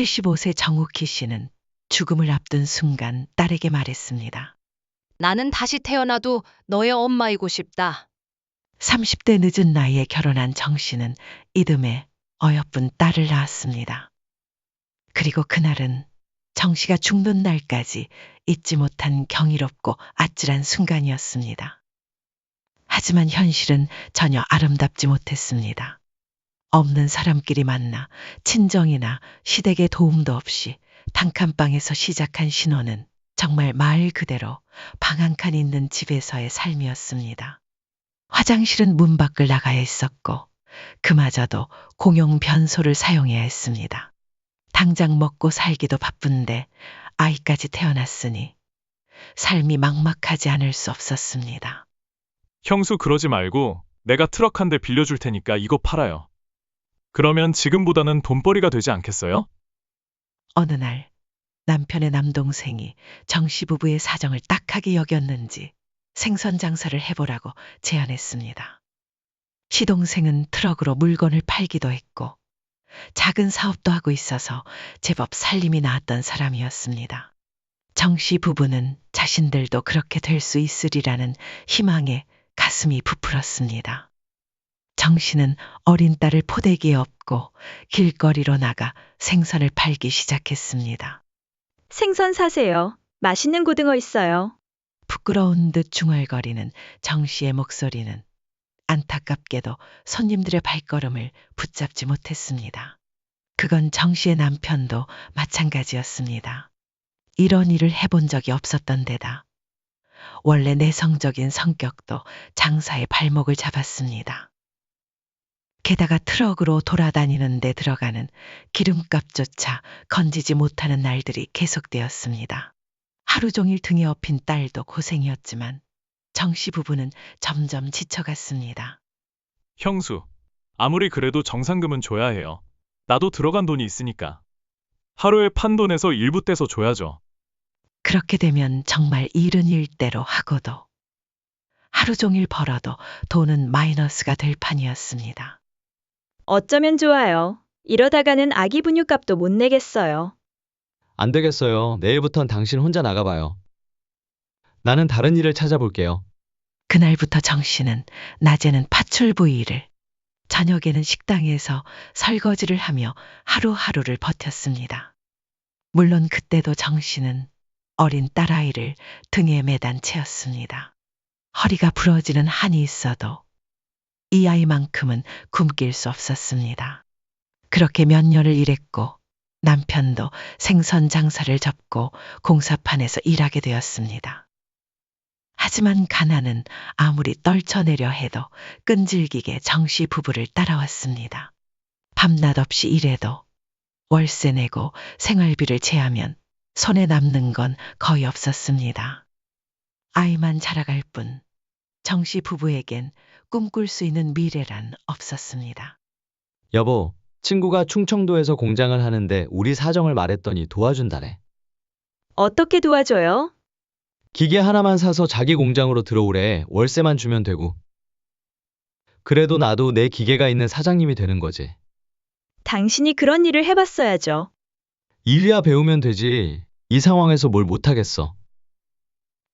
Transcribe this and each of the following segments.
75세 정옥희 씨는 죽음을 앞둔 순간 딸에게 말했습니다. 나는 다시 태어나도 너의 엄마이고 싶다. 30대 늦은 나이에 결혼한 정 씨는 이듬해 어여쁜 딸을 낳았습니다. 그리고 그날은 정 씨가 죽는 날까지 잊지 못한 경이롭고 아찔한 순간이었습니다. 하지만 현실은 전혀 아름답지 못했습니다. 없는 사람끼리 만나 친정이나 시댁의 도움도 없이 단칸방에서 시작한 신혼은 정말 말 그대로 방 한 칸 있는 집에서의 삶이었습니다. 화장실은 문 밖을 나가야 했었고 그마저도 공용 변소를 사용해야 했습니다. 당장 먹고 살기도 바쁜데 아이까지 태어났으니 삶이 막막하지 않을 수 없었습니다. 형수 그러지 말고 내가 트럭 한 대 빌려줄 테니까 이거 팔아요. 그러면 지금보다는 돈벌이가 되지 않겠어요? 어느 날 남편의 남동생이 정씨 부부의 사정을 딱하게 여겼는지 생선 장사를 해보라고 제안했습니다. 시동생은 트럭으로 물건을 팔기도 했고 작은 사업도 하고 있어서 제법 살림이 나았던 사람이었습니다. 정씨 부부는 자신들도 그렇게 될 수 있으리라는 희망에 가슴이 부풀었습니다. 정씨는 어린 딸을 포대기에 업고 길거리로 나가 생선을 팔기 시작했습니다. 생선 사세요. 맛있는 고등어 있어요. 부끄러운 듯 중얼거리는 정씨의 목소리는 안타깝게도 손님들의 발걸음을 붙잡지 못했습니다. 그건 정씨의 남편도 마찬가지였습니다. 이런 일을 해본 적이 없었던 데다 원래 내성적인 성격도 장사의 발목을 잡았습니다. 게다가 트럭으로 돌아다니는 데 들어가는 기름값조차 건지지 못하는 날들이 계속되었습니다. 하루 종일 등에 업힌 딸도 고생이었지만 정씨 부부는 점점 지쳐갔습니다. 형수, 아무리 그래도 정상금은 줘야 해요. 나도 들어간 돈이 있으니까. 하루에 판 돈에서 일부 떼서 줘야죠. 그렇게 되면 정말 일은 일대로 하고도 하루 종일 벌어도 돈은 마이너스가 될 판이었습니다. 어쩌면 좋아요. 이러다가는 아기 분유값도 못 내겠어요. 안 되겠어요. 내일부턴 당신 혼자 나가봐요. 나는 다른 일을 찾아볼게요. 그날부터 정 씨는 낮에는 파출부 일을, 저녁에는 식당에서 설거지를 하며 하루하루를 버텼습니다. 물론 그때도 정 씨는 어린 딸아이를 등에 매단 채였습니다. 허리가 부러지는 한이 있어도 이 아이만큼은 굶길 수 없었습니다. 그렇게 몇 년을 일했고 남편도 생선 장사를 접고 공사판에서 일하게 되었습니다. 하지만 가난은 아무리 떨쳐내려 해도 끈질기게 정씨 부부를 따라왔습니다. 밤낮 없이 일해도 월세 내고 생활비를 제하면 손에 남는 건 거의 없었습니다. 아이만 자라갈 뿐 정씨 부부에겐 꿈꿀 수 있는 미래란 없었습니다. 여보, 친구가 충청도에서 공장을 하는데 우리 사정을 말했더니 도와준다네. 어떻게 도와줘요? 기계 하나만 사서 자기 공장으로 들어오래. 월세만 주면 되고. 그래도 나도 내 기계가 있는 사장님이 되는 거지. 당신이 그런 일을 해봤어야죠. 일이야 배우면 되지. 이 상황에서 뭘 못하겠어.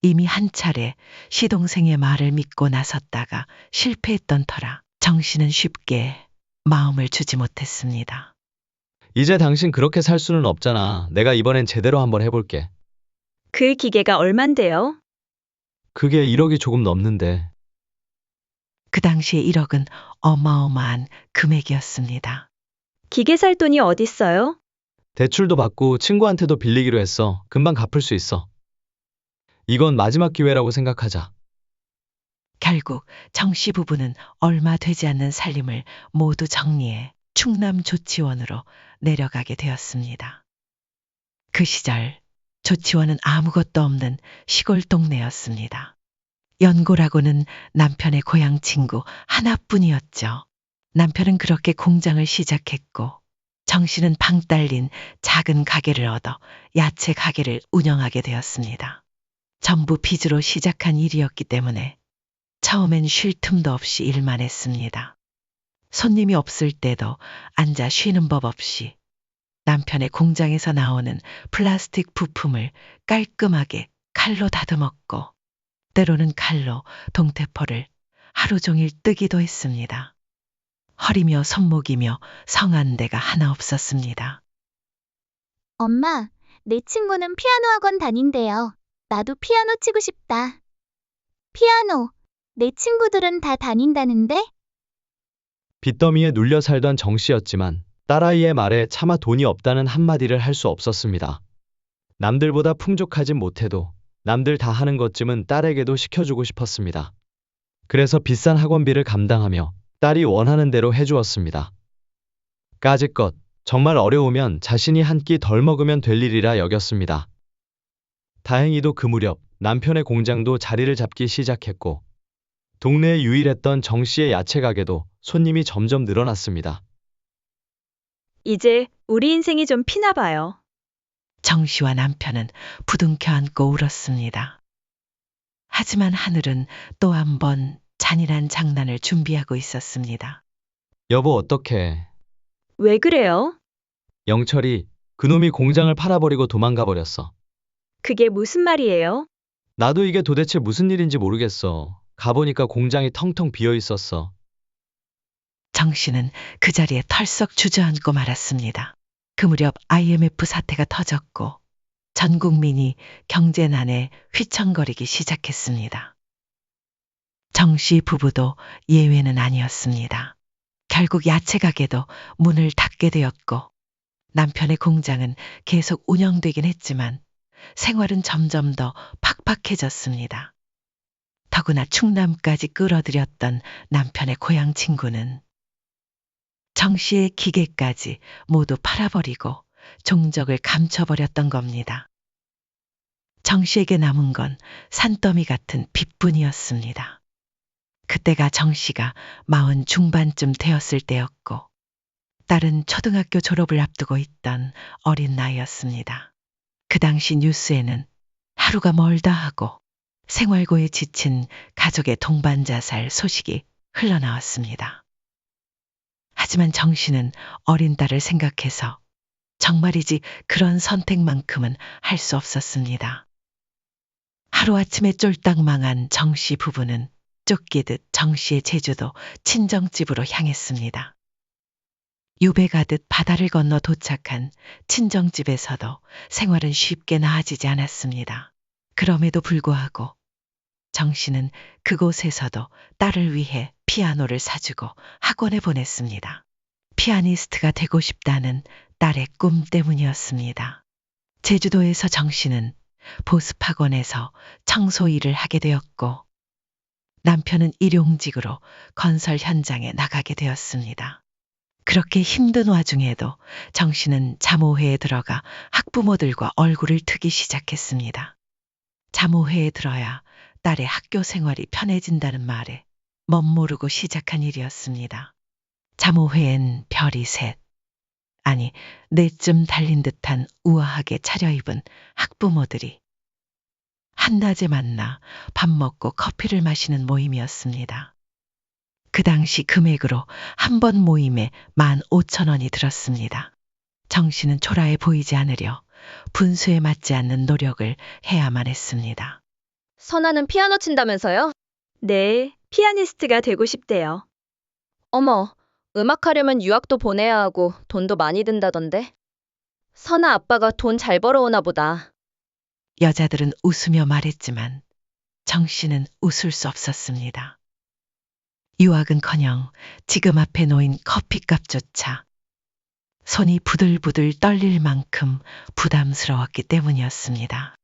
이미 한 차례 시동생의 말을 믿고 나섰다가 실패했던 터라 정 씨는 쉽게 마음을 주지 못했습니다. 이제 당신 그렇게 살 수는 없잖아. 내가 이번엔 제대로 한번 해볼게. 그 기계가 얼만데요? 그게 1억이 조금 넘는데. 그 당시에 1억은 어마어마한 금액이었습니다. 기계 살 돈이 어딨어요? 대출도 받고 친구한테도 빌리기로 했어. 금방 갚을 수 있어. 이건 마지막 기회라고 생각하자. 결국 정씨 부부는 얼마 되지 않는 살림을 모두 정리해 충남 조치원으로 내려가게 되었습니다. 그 시절 조치원은 아무것도 없는 시골 동네였습니다. 연고라고는 남편의 고향 친구 하나뿐이었죠. 남편은 그렇게 공장을 시작했고 정 씨는 방 딸린 작은 가게를 얻어 야채 가게를 운영하게 되었습니다. 전부 빚으로 시작한 일이었기 때문에 처음엔 쉴 틈도 없이 일만 했습니다. 손님이 없을 때도 앉아 쉬는 법 없이 남편의 공장에서 나오는 플라스틱 부품을 깔끔하게 칼로 다듬었고, 때로는 칼로 동태포를 하루 종일 뜨기도 했습니다. 허리며 손목이며 성한 데가 하나 없었습니다. 엄마, 내 친구는 피아노 학원 다닌대요. 나도 피아노 치고 싶다. 피아노, 내 친구들은 다 다닌다는데? 빚더미에 눌려 살던 정 씨였지만 딸아이의 말에 차마 돈이 없다는 한마디를 할 수 없었습니다. 남들보다 풍족하진 못해도 남들 다 하는 것쯤은 딸에게도 시켜주고 싶었습니다. 그래서 비싼 학원비를 감당하며 딸이 원하는 대로 해주었습니다. 까짓것 정말 어려우면 자신이 한 끼 덜 먹으면 될 일이라 여겼습니다. 다행히도 그 무렵 남편의 공장도 자리를 잡기 시작했고, 동네에 유일했던 정 씨의 야채 가게도 손님이 점점 늘어났습니다. 이제 우리 인생이 좀 피나 봐요. 정 씨와 남편은 부둥켜 안고 울었습니다. 하지만 하늘은 또 한 번 잔인한 장난을 준비하고 있었습니다. 여보 어떡해. 왜 그래요? 영철이 그놈이 공장을 팔아버리고 도망가 버렸어. 그게 무슨 말이에요? 나도 이게 도대체 무슨 일인지 모르겠어. 가보니까 공장이 텅텅 비어 있었어. 정 씨는 그 자리에 털썩 주저앉고 말았습니다. 그 무렵 IMF 사태가 터졌고 전 국민이 경제난에 휘청거리기 시작했습니다. 정 씨 부부도 예외는 아니었습니다. 결국 야채 가게도 문을 닫게 되었고, 남편의 공장은 계속 운영되긴 했지만 생활은 점점 더 팍팍해졌습니다. 더구나 충남까지 끌어들였던 남편의 고향 친구는 정 씨의 기계까지 모두 팔아버리고 종적을 감춰버렸던 겁니다. 정 씨에게 남은 건 산더미 같은 빚뿐이었습니다. 그때가 정 씨가 40 중반쯤 되었을 때였고, 딸은 초등학교 졸업을 앞두고 있던 어린 나이였습니다. 그 당시 뉴스에는 하루가 멀다 하고 생활고에 지친 가족의 동반자살 소식이 흘러나왔습니다. 하지만 정 씨는 어린 딸을 생각해서 정말이지 그런 선택만큼은 할 수 없었습니다. 하루아침에 쫄딱 망한 정 씨 부부는 쫓기듯 정 씨의 제주도 친정집으로 향했습니다. 유배 가듯 바다를 건너 도착한 친정집에서도 생활은 쉽게 나아지지 않았습니다. 그럼에도 불구하고 정 씨는 그곳에서도 딸을 위해 피아노를 사주고 학원에 보냈습니다. 피아니스트가 되고 싶다는 딸의 꿈 때문이었습니다. 제주도에서 정 씨는 보습학원에서 청소 일을 하게 되었고, 남편은 일용직으로 건설 현장에 나가게 되었습니다. 그렇게 힘든 와중에도 정 씨는 자모회에 들어가 학부모들과 얼굴을 트기 시작했습니다. 자모회에 들어야 딸의 학교 생활이 편해진다는 말에 멋모르고 시작한 일이었습니다. 자모회엔 별이 셋, 아니 넷쯤 달린 듯한 우아하게 차려입은 학부모들이 한낮에 만나 밥 먹고 커피를 마시는 모임이었습니다. 그 당시 금액으로 한 번 모임에 15,000원이 들었습니다. 정 씨는 초라해 보이지 않으려 분수에 맞지 않는 노력을 해야만 했습니다. 선아는 피아노 친다면서요? 네, 피아니스트가 되고 싶대요. 어머, 음악하려면 유학도 보내야 하고 돈도 많이 든다던데. 선아 아빠가 돈 잘 벌어오나 보다. 여자들은 웃으며 말했지만 정 씨는 웃을 수 없었습니다. 유학은커녕 지금 앞에 놓인 커피값조차 손이 부들부들 떨릴 만큼 부담스러웠기 때문이었습니다.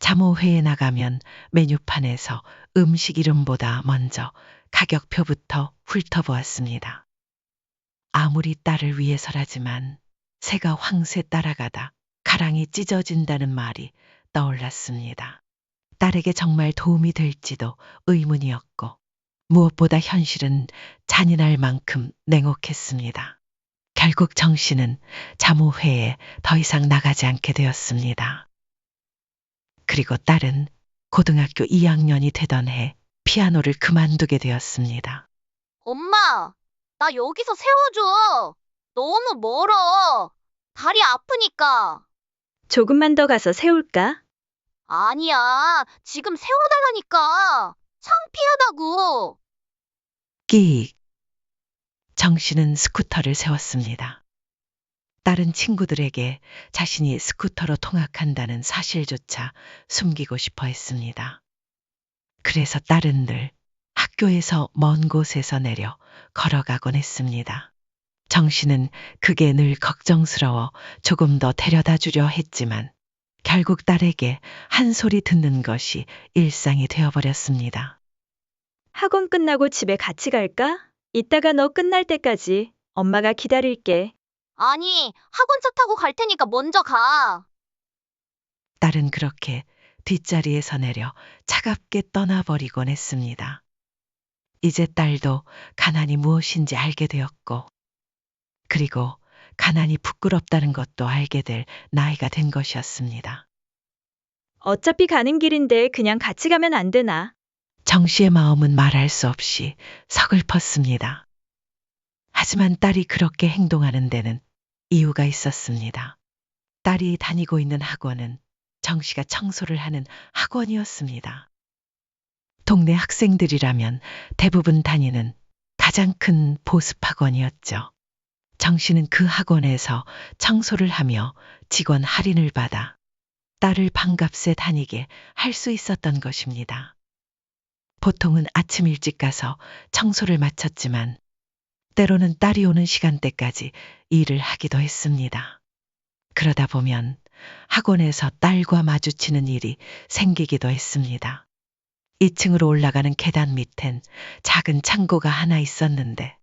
자모회에 나가면 메뉴판에서 음식 이름보다 먼저 가격표부터 훑어보았습니다. 아무리 딸을 위해서라지만 새가 황새 따라가다 가랑이 찢어진다는 말이 떠올랐습니다. 딸에게 정말 도움이 될지도 의문이었고, 무엇보다 현실은 잔인할 만큼 냉혹했습니다. 결국 정 씨는 자모회에 더 이상 나가지 않게 되었습니다. 그리고 딸은 고등학교 2학년이 되던 해 피아노를 그만두게 되었습니다. 엄마, 나 여기서 세워줘. 너무 멀어. 다리 아프니까. 조금만 더 가서 세울까? 아니야. 지금 세워달라니까. 창피하다고. 끼익. 정씨는 스쿠터를 세웠습니다. 다른 친구들에게 자신이 스쿠터로 통학한다는 사실조차 숨기고 싶어 했습니다. 그래서 딸은 늘 학교에서 먼 곳에서 내려 걸어가곤 했습니다. 정씨는 그게 늘 걱정스러워 조금 더 데려다 주려 했지만 결국 딸에게 한 소리 듣는 것이 일상이 되어버렸습니다. 학원 끝나고 집에 같이 갈까? 이따가 너 끝날 때까지 엄마가 기다릴게. 아니, 학원차 타고 갈 테니까 먼저 가. 딸은 그렇게 뒷자리에서 내려 차갑게 떠나버리곤 했습니다. 이제 딸도 가난이 무엇인지 알게 되었고, 그리고 가난이 부끄럽다는 것도 알게 될 나이가 된 것이었습니다. 어차피 가는 길인데 그냥 같이 가면 안 되나? 정씨의 마음은 말할 수 없이 서글펐습니다. 하지만 딸이 그렇게 행동하는 데는 이유가 있었습니다. 딸이 다니고 있는 학원은 정씨가 청소를 하는 학원이었습니다. 동네 학생들이라면 대부분 다니는 가장 큰 보습학원이었죠. 정씨는 그 학원에서 청소를 하며 직원 할인을 받아 딸을 방값에 다니게 할 수 있었던 것입니다. 보통은 아침 일찍 가서 청소를 마쳤지만 때로는 딸이 오는 시간대까지 일을 하기도 했습니다. 그러다 보면 학원에서 딸과 마주치는 일이 생기기도 했습니다. 2층으로 올라가는 계단 밑엔 작은 창고가 하나 있었는데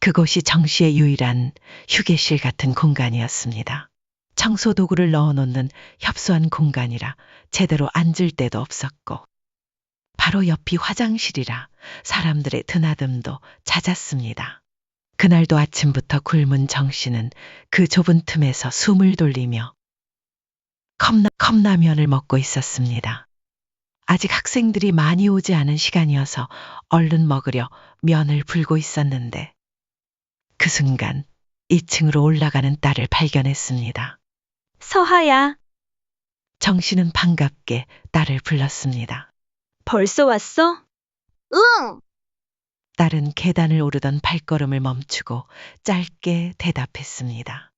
그곳이 정씨의 유일한 휴게실 같은 공간이었습니다. 청소 도구를 넣어놓는 협소한 공간이라 제대로 앉을 데도 없었고 바로 옆이 화장실이라 사람들의 드나듦도 잦았습니다. 그날도 아침부터 굶은 정씨는 그 좁은 틈에서 숨을 돌리며 컵라면을 먹고 있었습니다. 아직 학생들이 많이 오지 않은 시간이어서 얼른 먹으려 면을 불고 있었는데 그 순간 2층으로 올라가는 딸을 발견했습니다. 서하야, 정씨는 반갑게 딸을 불렀습니다. 벌써 왔어? 응. 딸은 계단을 오르던 발걸음을 멈추고 짧게 대답했습니다.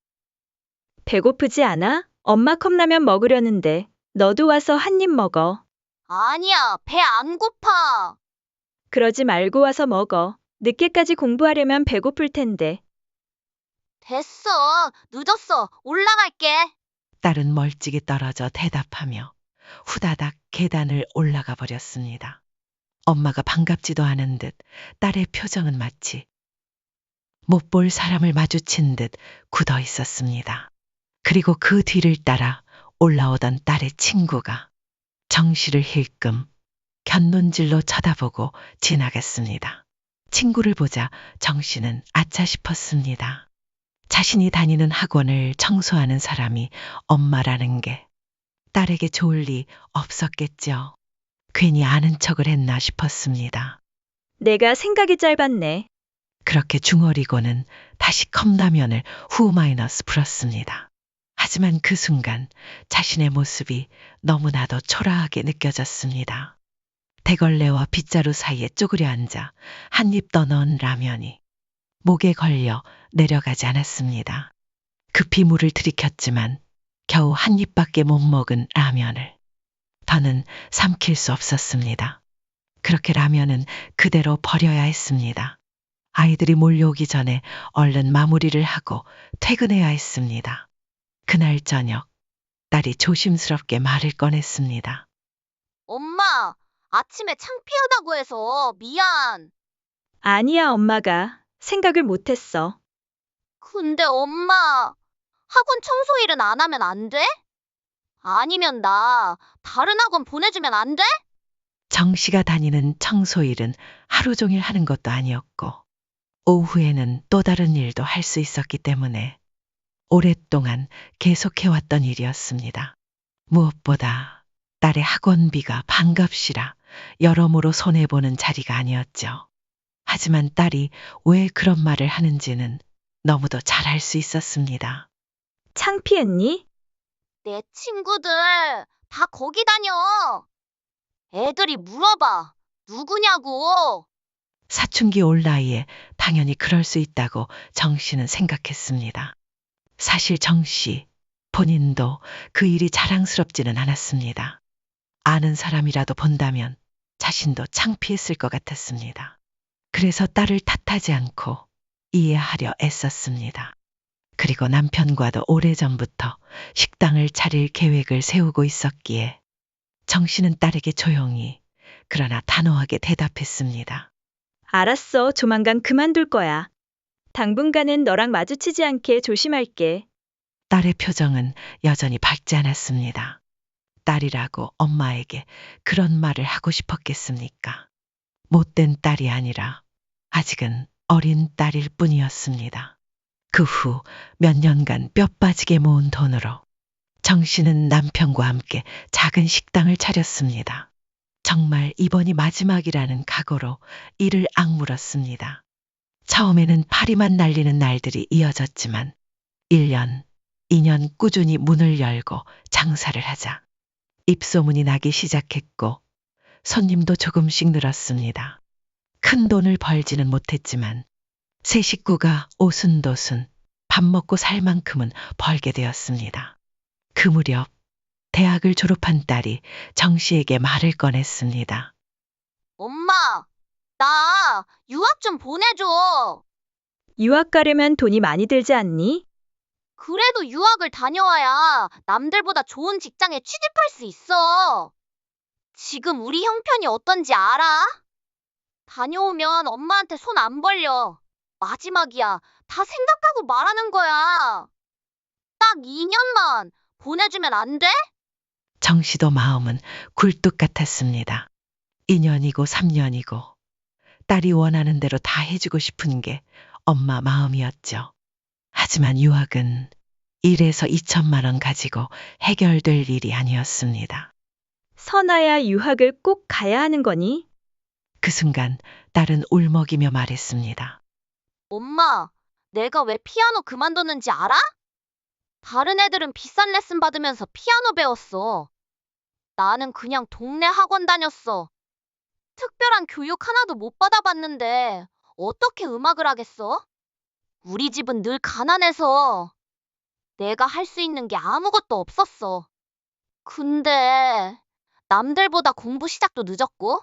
배고프지 않아? 엄마 컵라면 먹으려는데 너도 와서 한 입 먹어. 아니야, 배 안 고파. 그러지 말고 와서 먹어. 늦게까지 공부하려면 배고플 텐데. 됐어. 늦었어. 올라갈게. 딸은 멀찍이 떨어져 대답하며 후다닥 계단을 올라가 버렸습니다. 엄마가 반갑지도 않은 듯 딸의 표정은 마치 못 볼 사람을 마주친 듯 굳어 있었습니다. 그리고 그 뒤를 따라 올라오던 딸의 친구가 정씨를 힐끔 곁눈질로 쳐다보고 지나갔습니다. 친구를 보자 정씨는 아차 싶었습니다. 자신이 다니는 학원을 청소하는 사람이 엄마라는 게 딸에게 좋을 리 없었겠죠. 괜히 아는 척을 했나 싶었습니다. 내가 생각이 짧았네. 그렇게 중얼이고는 다시 컵라면을 후마이너스 불었습니다. 하지만 그 순간 자신의 모습이 너무나도 초라하게 느껴졌습니다. 대걸레와 빗자루 사이에 쪼그려 앉아 한 입 더 넣은 라면이 목에 걸려 내려가지 않았습니다. 급히 물을 들이켰지만 겨우 한 입밖에 못 먹은 라면을 더는 삼킬 수 없었습니다. 그렇게 라면은 그대로 버려야 했습니다. 아이들이 몰려오기 전에 얼른 마무리를 하고 퇴근해야 했습니다. 그날 저녁 딸이 조심스럽게 말을 꺼냈습니다. 엄마, 아침에 창피하다고 해서 미안. 아니야, 엄마가 생각을 못했어. 근데 엄마, 학원 청소 일은 안 하면 안 돼? 아니면 나 다른 학원 보내주면 안 돼? 정씨가 다니는 청소일은 하루 종일 하는 것도 아니었고 오후에는 또 다른 일도 할 수 있었기 때문에 오랫동안 계속해왔던 일이었습니다. 무엇보다 딸의 학원비가 반값이라 여러모로 손해보는 자리가 아니었죠. 하지만 딸이 왜 그런 말을 하는지는 너무도 잘 알 수 있었습니다. 창피했니? 내 친구들 다 거기 다녀. 애들이 물어봐. 누구냐고. 사춘기 올 나이에 당연히 그럴 수 있다고 정 씨는 생각했습니다. 사실 정 씨 본인도 그 일이 자랑스럽지는 않았습니다. 아는 사람이라도 본다면 자신도 창피했을 것 같았습니다. 그래서 딸을 탓하지 않고 이해하려 애썼습니다. 그리고 남편과도 오래전부터 식당을 차릴 계획을 세우고 있었기에 정 씨는 딸에게 조용히 그러나 단호하게 대답했습니다. 알았어. 조만간 그만둘 거야. 당분간은 너랑 마주치지 않게 조심할게. 딸의 표정은 여전히 밝지 않았습니다. 딸이라고 엄마에게 그런 말을 하고 싶었겠습니까? 못된 딸이 아니라 아직은 어린 딸일 뿐이었습니다. 그 후 몇 년간 뼈 빠지게 모은 돈으로 정 씨는 남편과 함께 작은 식당을 차렸습니다. 정말 이번이 마지막이라는 각오로 이를 악물었습니다. 처음에는 파리만 날리는 날들이 이어졌지만 1년, 2년 꾸준히 문을 열고 장사를 하자 입소문이 나기 시작했고 손님도 조금씩 늘었습니다. 큰 돈을 벌지는 못했지만 세 식구가 오순도순 밥 먹고 살 만큼은 벌게 되었습니다. 그 무렵 대학을 졸업한 딸이 정 씨에게 말을 꺼냈습니다. 엄마, 나 유학 좀 보내줘. 유학 가려면 돈이 많이 들지 않니? 그래도 유학을 다녀와야 남들보다 좋은 직장에 취직할 수 있어. 지금 우리 형편이 어떤지 알아? 다녀오면 엄마한테 손 안 벌려. 마지막이야. 다 생각하고 말하는 거야. 딱 2년만 보내주면 안 돼? 정 씨도 마음은 굴뚝 같았습니다. 2년이고 3년이고 딸이 원하는 대로 다 해주고 싶은 게 엄마 마음이었죠. 하지만 유학은 1에서 2천만 원 가지고 해결될 일이 아니었습니다. 선아야, 유학을 꼭 가야 하는 거니? 그 순간 딸은 울먹이며 말했습니다. 엄마, 내가 왜 피아노 그만뒀는지 알아? 다른 애들은 비싼 레슨 받으면서 피아노 배웠어. 나는 그냥 동네 학원 다녔어. 특별한 교육 하나도 못 받아봤는데 어떻게 음악을 하겠어? 우리 집은 늘 가난해서 내가 할 수 있는 게 아무것도 없었어. 근데 남들보다 공부 시작도 늦었고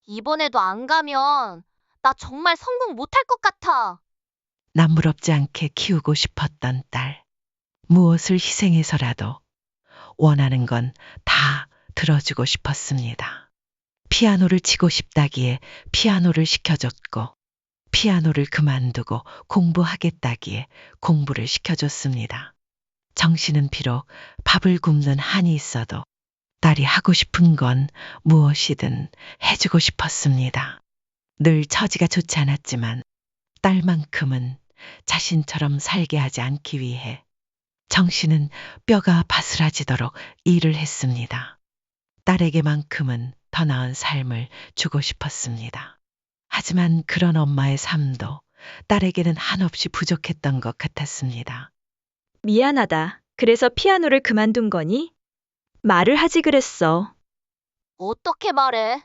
이번에도 안 가면 나 정말 성공 못할 것 같아. 남부럽지 않게 키우고 싶었던 딸. 무엇을 희생해서라도 원하는 건 다 들어주고 싶었습니다. 피아노를 치고 싶다기에 피아노를 시켜줬고 피아노를 그만두고 공부하겠다기에 공부를 시켜줬습니다. 정 씨는 비록 밥을 굶는 한이 있어도 딸이 하고 싶은 건 무엇이든 해주고 싶었습니다. 늘 처지가 좋지 않았지만 딸만큼은 자신처럼 살게 하지 않기 위해 정 씨는 뼈가 바스라지도록 일을 했습니다. 딸에게만큼은 더 나은 삶을 주고 싶었습니다. 하지만 그런 엄마의 삶도 딸에게는 한없이 부족했던 것 같았습니다. 미안하다. 그래서 피아노를 그만둔 거니? 말을 하지 그랬어. 어떻게 말해?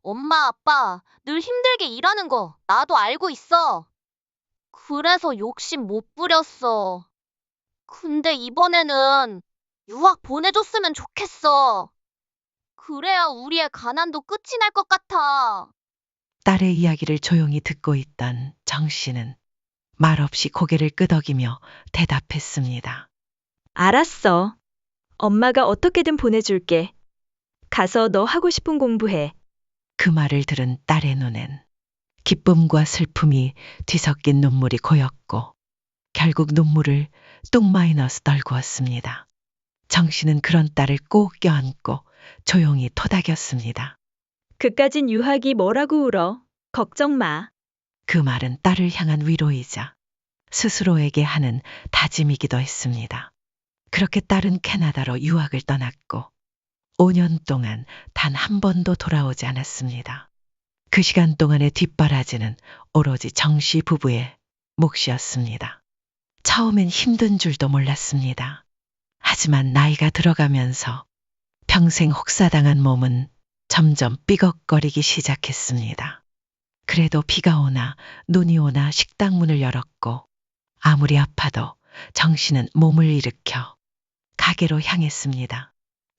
엄마, 아빠 늘 힘들게 일하는 거 나도 알고 있어. 그래서 욕심 못 부렸어. 근데 이번에는 유학 보내줬으면 좋겠어. 그래야 우리의 가난도 끝이 날 것 같아. 딸의 이야기를 조용히 듣고 있던 정 씨는 말없이 고개를 끄덕이며 대답했습니다. 알았어. 엄마가 어떻게든 보내줄게. 가서 너 하고 싶은 공부해. 그 말을 들은 딸의 눈엔 기쁨과 슬픔이 뒤섞인 눈물이 고였고 결국 눈물을 뚝 마이너스 떨구었습니다. 정 씨는 그런 딸을 꼭 껴안고 조용히 토닥였습니다. 그까진 유학이 뭐라고 울어. 걱정 마. 그 말은 딸을 향한 위로이자 스스로에게 하는 다짐이기도 했습니다. 그렇게 딸은 캐나다로 유학을 떠났고 5년 동안 단 한 번도 돌아오지 않았습니다. 그 시간 동안의 뒷바라지는 오로지 정 씨 부부의 몫이었습니다. 처음엔 힘든 줄도 몰랐습니다. 하지만 나이가 들어가면서 평생 혹사당한 몸은 점점 삐걱거리기 시작했습니다. 그래도 비가 오나 눈이 오나 식당 문을 열었고 아무리 아파도 정씨는 몸을 일으켜 가게로 향했습니다.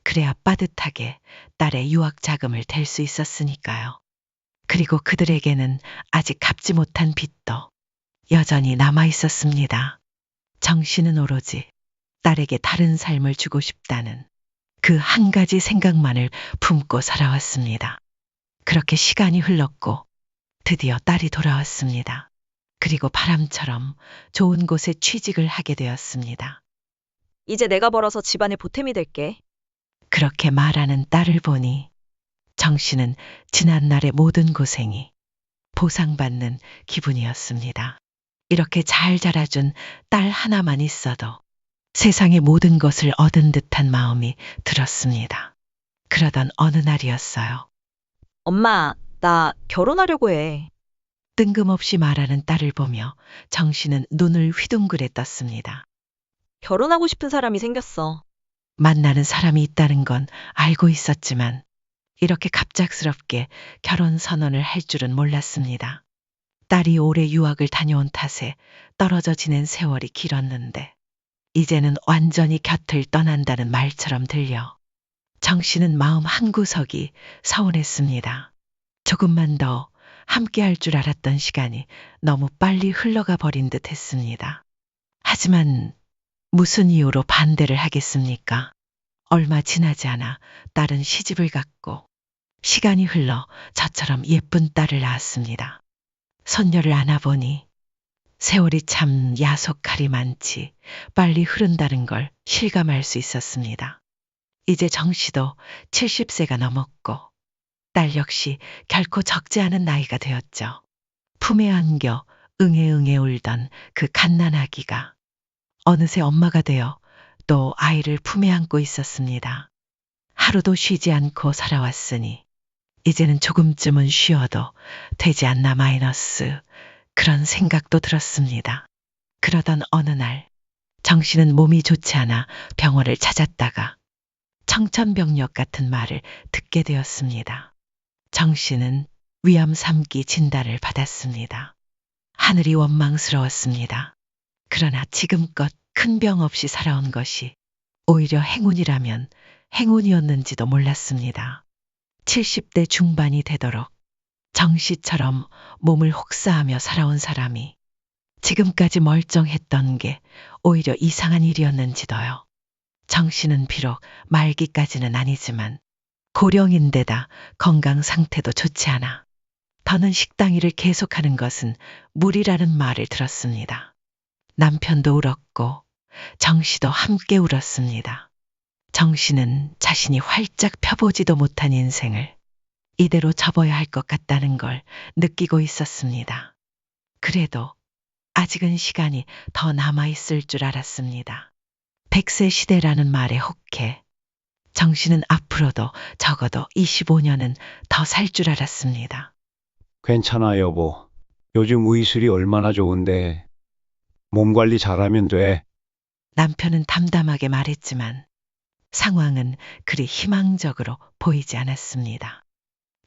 그래야 빠듯하게 딸의 유학 자금을 댈 수 있었으니까요. 그리고 그들에게는 아직 갚지 못한 빚도 여전히 남아 있었습니다. 정씨는 오로지 딸에게 다른 삶을 주고 싶다는 그 한 가지 생각만을 품고 살아왔습니다. 그렇게 시간이 흘렀고 드디어 딸이 돌아왔습니다. 그리고 바람처럼 좋은 곳에 취직을 하게 되었습니다. 이제 내가 벌어서 집안의 보탬이 될게. 그렇게 말하는 딸을 보니 정씨는 지난날의 모든 고생이 보상받는 기분이었습니다. 이렇게 잘 자라준 딸 하나만 있어도 세상의 모든 것을 얻은 듯한 마음이 들었습니다. 그러던 어느 날이었어요. 엄마, 나 결혼하려고 해. 뜬금없이 말하는 딸을 보며 정씨는 눈을 휘둥그레 떴습니다. 결혼하고 싶은 사람이 생겼어. 만나는 사람이 있다는 건 알고 있었지만 이렇게 갑작스럽게 결혼 선언을 할 줄은 몰랐습니다. 딸이 오래 유학을 다녀온 탓에 떨어져 지낸 세월이 길었는데 이제는 완전히 곁을 떠난다는 말처럼 들려 정씨는 마음 한구석이 서운했습니다. 조금만 더 함께 할 줄 알았던 시간이 너무 빨리 흘러가 버린 듯 했습니다. 하지만 무슨 이유로 반대를 하겠습니까? 얼마 지나지 않아 딸은 시집을 갔고 시간이 흘러 저처럼 예쁜 딸을 낳았습니다. 손녀를 안아보니 세월이 참 야속하리 많지 빨리 흐른다는 걸 실감할 수 있었습니다. 이제 정씨도 70세가 넘었고 딸 역시 결코 적지 않은 나이가 되었죠. 품에 안겨 응애응애 울던 그 갓난아기가 어느새 엄마가 되어 또 아이를 품에 안고 있었습니다. 하루도 쉬지 않고 살아왔으니 이제는 조금쯤은 쉬어도 되지 않나 마이너스 그런 생각도 들었습니다. 그러던 어느 날 정씨는 몸이 좋지 않아 병원을 찾았다가 청천벽력 같은 말을 듣게 되었습니다. 정씨는 위암 3기 진단을 받았습니다. 하늘이 원망스러웠습니다. 그러나 지금껏 큰 병 없이 살아온 것이 오히려 행운이라면 행운이었는지도 몰랐습니다. 70대 중반이 되도록 정씨처럼 몸을 혹사하며 살아온 사람이 지금까지 멀쩡했던 게 오히려 이상한 일이었는지도요. 정씨는 비록 말기까지는 아니지만 고령인데다 건강 상태도 좋지 않아 더는 식당 일을 계속하는 것은 무리라는 말을 들었습니다. 남편도 울었고 정씨도 함께 울었습니다. 정씨는 자신이 활짝 펴보지도 못한 인생을 이대로 접어야 할 것 같다는 걸 느끼고 있었습니다. 그래도 아직은 시간이 더 남아있을 줄 알았습니다. 100세 시대라는 말에 혹해 정씨는 앞으로도 적어도 25년은 더 살 줄 알았습니다. 괜찮아, 여보. 요즘 의술이 얼마나 좋은데. 몸 관리 잘하면 돼. 남편은 담담하게 말했지만 상황은 그리 희망적으로 보이지 않았습니다.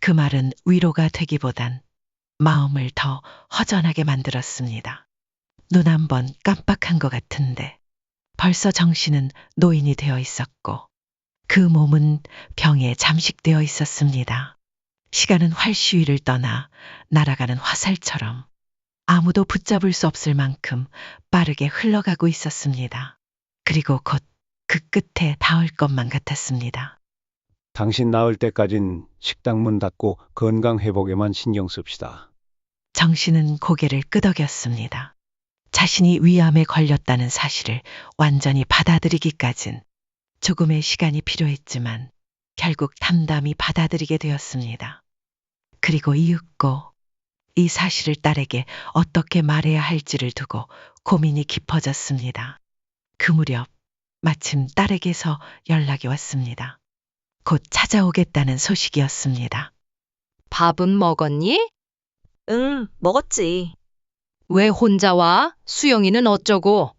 그 말은 위로가 되기보단 마음을 더 허전하게 만들었습니다. 눈 한 번 깜빡한 것 같은데 벌써 정씨는 노인이 되어 있었고 그 몸은 병에 잠식되어 있었습니다. 시간은 활시위를 떠나 날아가는 화살처럼 아무도 붙잡을 수 없을 만큼 빠르게 흘러가고 있었습니다. 그리고 곧 그 끝에 닿을 것만 같았습니다. 당신 나을 때까진 식당 문 닫고 건강 회복에만 신경 씁시다. 정씨는 고개를 끄덕였습니다. 자신이 위암에 걸렸다는 사실을 완전히 받아들이기까진 조금의 시간이 필요했지만 결국 담담히 받아들이게 되었습니다. 그리고 이윽고 이 사실을 딸에게 어떻게 말해야 할지를 두고 고민이 깊어졌습니다. 그 무렵 마침 딸에게서 연락이 왔습니다. 곧 찾아오겠다는 소식이었습니다. 밥은 먹었니? 응, 먹었지. 왜 혼자 와? 수영이는 어쩌고?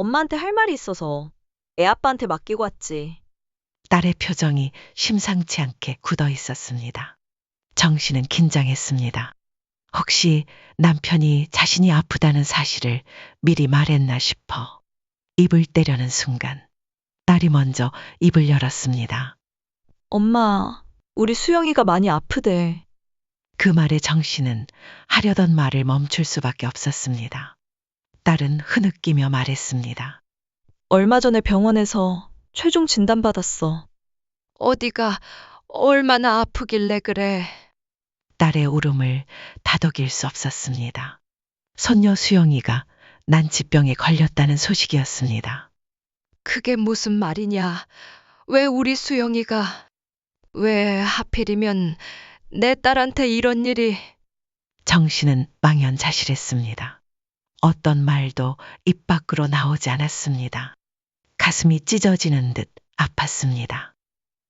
엄마한테 할 말이 있어서 애 아빠한테 맡기고 왔지. 딸의 표정이 심상치 않게 굳어 있었습니다. 정 씨는 긴장했습니다. 혹시 남편이 자신이 아프다는 사실을 미리 말했나 싶어 입을 떼려는 순간 딸이 먼저 입을 열었습니다. 엄마, 우리 수영이가 많이 아프대. 그 말에 정 씨는 하려던 말을 멈출 수밖에 없었습니다. 딸은 흐느끼며 말했습니다. 얼마 전에 병원에서 최종 진단받았어. 어디가 얼마나 아프길래 그래? 딸의 울음을 다독일 수 없었습니다. 손녀 수영이가 난치병에 걸렸다는 소식이었습니다. 그게 무슨 말이냐? 왜 우리 수영이가, 왜 하필이면 내 딸한테 이런 일이. 정 씨는 망연자실했습니다. 어떤 말도 입 밖으로 나오지 않았습니다. 가슴이 찢어지는 듯 아팠습니다.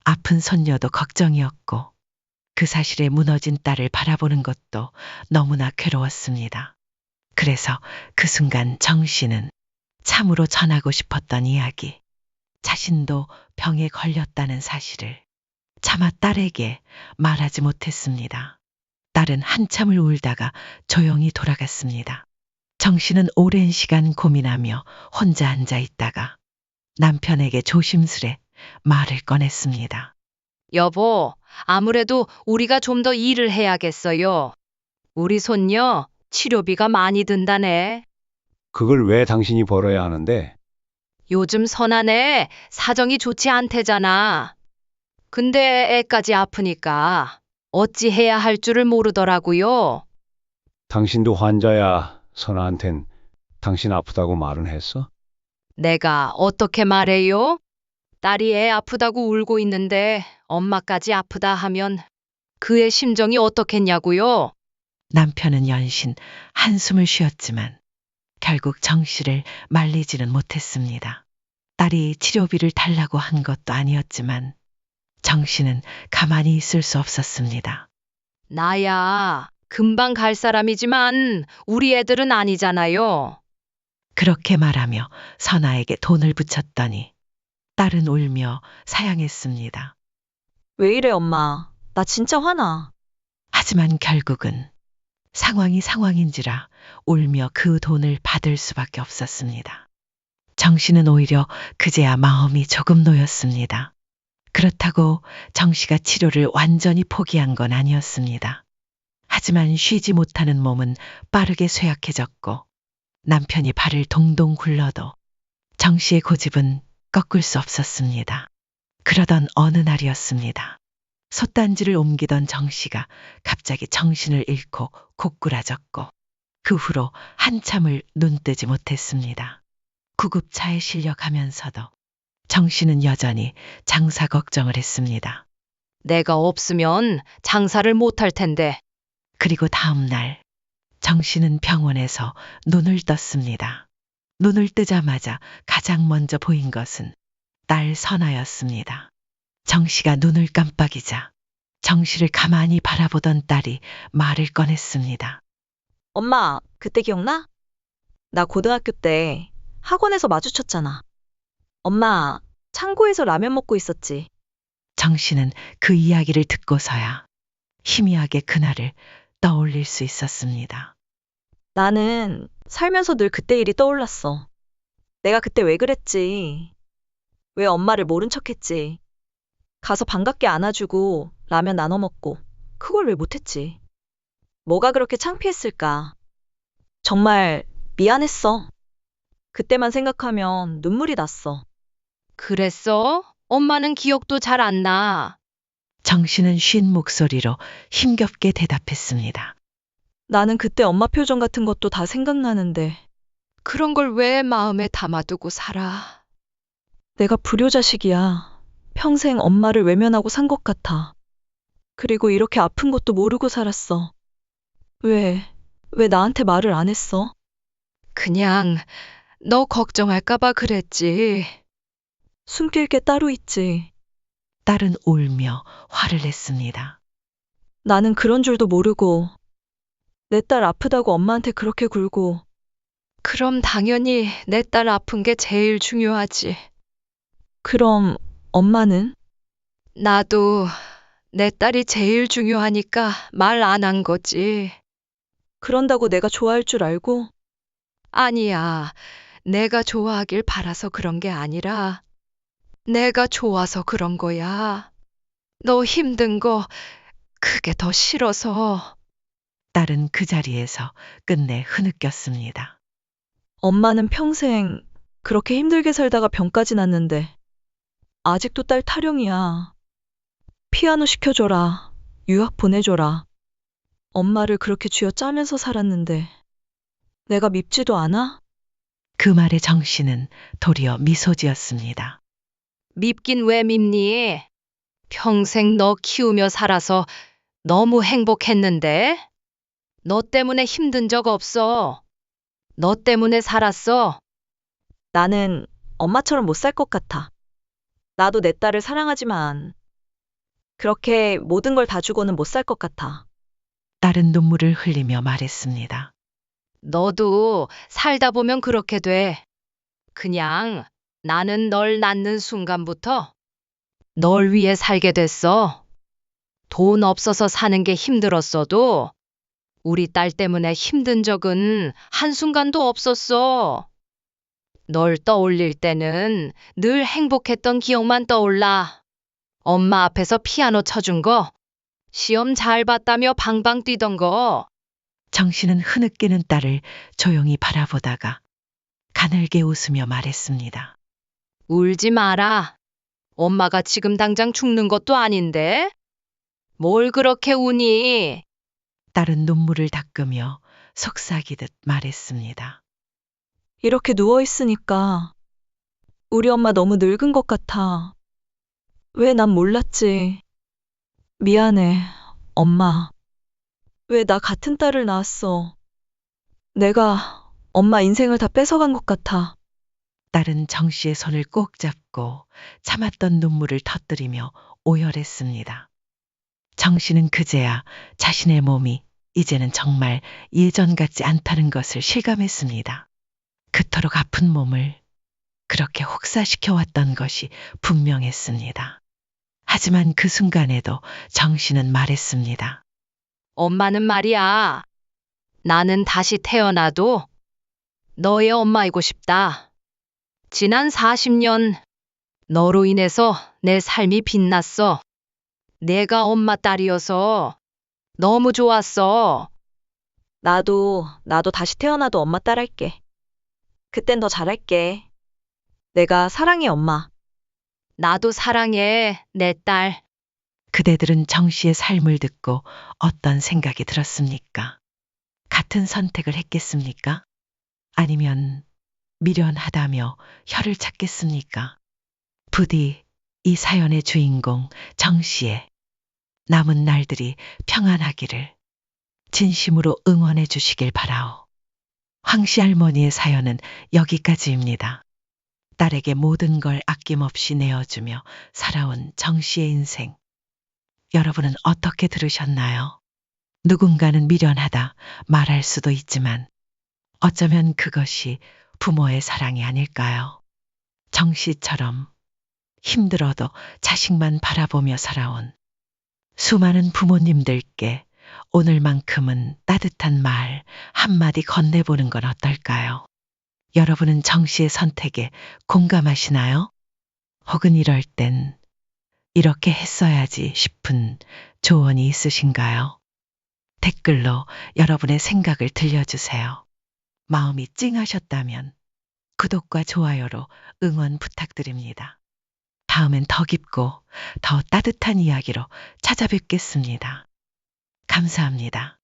아픈 손녀도 걱정이었고 그 사실에 무너진 딸을 바라보는 것도 너무나 괴로웠습니다. 그래서 그 순간 정 씨는 참으로 전하고 싶었던 이야기, 자신도 병에 걸렸다는 사실을 차마 딸에게 말하지 못했습니다. 딸은 한참을 울다가 조용히 돌아갔습니다. 정 씨는 오랜 시간 고민하며 혼자 앉아 있다가 남편에게 조심스레 말을 꺼냈습니다. 여보, 아무래도 우리가 좀 더 일을 해야겠어요. 우리 손녀 치료비가 많이 든다네. 그걸 왜 당신이 벌어야 하는데? 요즘 선아네 사정이 좋지 않대잖아. 근데 애까지 아프니까 어찌 해야 할 줄을 모르더라고요. 당신도 환자야. 선아한텐 당신 아프다고 말은 했어? 내가 어떻게 말해요? 딸이 애 아프다고 울고 있는데 엄마까지 아프다 하면 그의 심정이 어떻겠냐고요? 남편은 연신 한숨을 쉬었지만 결국 정 씨를 말리지는 못했습니다. 딸이 치료비를 달라고 한 것도 아니었지만 정 씨는 가만히 있을 수 없었습니다. 나야 금방 갈 사람이지만 우리 애들은 아니잖아요. 그렇게 말하며 선아에게 돈을 붙였더니 딸은 울며 사양했습니다. 왜 이래, 엄마? 나 진짜 화나. 하지만 결국은 상황이 상황인지라 울며 그 돈을 받을 수밖에 없었습니다. 정 씨는 오히려 그제야 마음이 조금 놓였습니다. 그렇다고 정 씨가 치료를 완전히 포기한 건 아니었습니다. 하지만 쉬지 못하는 몸은 빠르게 쇠약해졌고 남편이 발을 동동 굴러도 정 씨의 고집은 꺾을 수 없었습니다. 그러던 어느 날이었습니다. 솥단지를 옮기던 정 씨가 갑자기 정신을 잃고 고꾸라졌고 그 후로 한참을 눈뜨지 못했습니다. 구급차에 실려가면서도 정 씨는 여전히 장사 걱정을 했습니다. 내가 없으면 장사를 못할 텐데. 그리고 다음 날 정 씨는 병원에서 눈을 떴습니다. 눈을 뜨자마자 가장 먼저 보인 것은 딸 선아였습니다. 정 씨가 눈을 깜빡이자 정 씨를 가만히 바라보던 딸이 말을 꺼냈습니다. 엄마, 그때 기억나? 나 고등학교 때 학원에서 마주쳤잖아. 엄마, 창고에서 라면 먹고 있었지. 정 씨는 그 이야기를 듣고서야 희미하게 그날을 떠올릴 수 있었습니다. 나는 살면서 늘 그때 일이 떠올랐어. 내가 그때 왜 그랬지? 왜 엄마를 모른 척했지? 가서 반갑게 안아주고 라면 나눠 먹고 그걸 왜 못했지? 뭐가 그렇게 창피했을까? 정말 미안했어. 그때만 생각하면 눈물이 났어. 그랬어? 엄마는 기억도 잘 안 나. 정 씨는 쉰 목소리로 힘겹게 대답했습니다. 나는 그때 엄마 표정 같은 것도 다 생각나는데 그런 걸 왜 마음에 담아두고 살아? 내가 불효자식이야. 평생 엄마를 외면하고 산 것 같아. 그리고 이렇게 아픈 것도 모르고 살았어. 왜 나한테 말을 안 했어? 그냥 너 걱정할까봐 그랬지. 숨길 게 따로 있지. 딸은 울며 화를 냈습니다. 나는 그런 줄도 모르고 내 딸 아프다고 엄마한테 그렇게 굴고 그럼 당연히 내 딸 아픈 게 제일 중요하지. 그럼 엄마는? 나도 내 딸이 제일 중요하니까 말 안 한 거지. 그런다고 내가 좋아할 줄 알고? 아니야. 내가 좋아하길 바라서 그런 게 아니라 내가 좋아서 그런 거야. 너 힘든 거 그게 더 싫어서. 딸은 그 자리에서 끝내 흐느꼈습니다. 엄마는 평생 그렇게 힘들게 살다가 병까지 났는데 아직도 딸 타령이야. 피아노 시켜줘라. 유학 보내줘라. 엄마를 그렇게 쥐어짜면서 살았는데 내가 밉지도 않아? 그 말에 정 씨는 도리어 미소 지었습니다. 밉긴 왜 밉니? 평생 너 키우며 살아서 너무 행복했는데? 너 때문에 힘든 적 없어. 너 때문에 살았어. 나는 엄마처럼 못 살 것 같아. 나도 내 딸을 사랑하지만 그렇게 모든 걸 다 주고는 못 살 것 같아. 딸은 눈물을 흘리며 말했습니다. 너도 살다 보면 그렇게 돼. 그냥 나는 널 낳는 순간부터 널 위해 살게 됐어. 돈 없어서 사는 게 힘들었어도 우리 딸 때문에 힘든 적은 한순간도 없었어. 널 떠올릴 때는 늘 행복했던 기억만 떠올라. 엄마 앞에서 피아노 쳐준 거, 시험 잘 봤다며 방방 뛰던 거, 정 씨는 흐느끼는 딸을 조용히 바라보다가 가늘게 웃으며 말했습니다. 울지 마라. 엄마가 지금 당장 죽는 것도 아닌데? 뭘 그렇게 우니? 딸은 눈물을 닦으며 속삭이듯 말했습니다. 이렇게 누워있으니까 우리 엄마 너무 늙은 것 같아. 왜 난 몰랐지? 미안해, 엄마. 왜 나 같은 딸을 낳았어? 내가 엄마 인생을 다 뺏어간 것 같아. 딸은 정 씨의 손을 꼭 잡고 참았던 눈물을 터뜨리며 오열했습니다. 정 씨는 그제야 자신의 몸이 이제는 정말 예전 같지 않다는 것을 실감했습니다. 그토록 아픈 몸을 그렇게 혹사시켜왔던 것이 분명했습니다. 하지만 그 순간에도 정 씨는 말했습니다. 엄마는 말이야. 나는 다시 태어나도 너의 엄마이고 싶다. 지난 40년 너로 인해서 내 삶이 빛났어. 내가 엄마 딸이어서 너무 좋았어. 나도 다시 태어나도 엄마 딸 할게. 그땐 더 잘할게. 내가 사랑해, 엄마. 나도 사랑해, 내 딸. 그대들은 정 씨의 삶을 듣고 어떤 생각이 들었습니까? 같은 선택을 했겠습니까? 아니면 미련하다며 혀를 찾겠습니까? 부디 이 사연의 주인공 정 씨의 남은 날들이 평안하기를 진심으로 응원해 주시길 바라오. 황씨 할머니의 사연은 여기까지입니다. 딸에게 모든 걸 아낌없이 내어주며 살아온 정 씨의 인생. 여러분은 어떻게 들으셨나요? 누군가는 미련하다 말할 수도 있지만 어쩌면 그것이 부모의 사랑이 아닐까요? 정 씨처럼 힘들어도 자식만 바라보며 살아온 수많은 부모님들께 오늘만큼은 따뜻한 말 한마디 건네보는 건 어떨까요? 여러분은 정 씨의 선택에 공감하시나요? 혹은 이럴 땐 이렇게 했어야지 싶은 조언이 있으신가요? 댓글로 여러분의 생각을 들려주세요. 마음이 찡하셨다면 구독과 좋아요로 응원 부탁드립니다. 다음엔 더 깊고 더 따뜻한 이야기로 찾아뵙겠습니다. 감사합니다.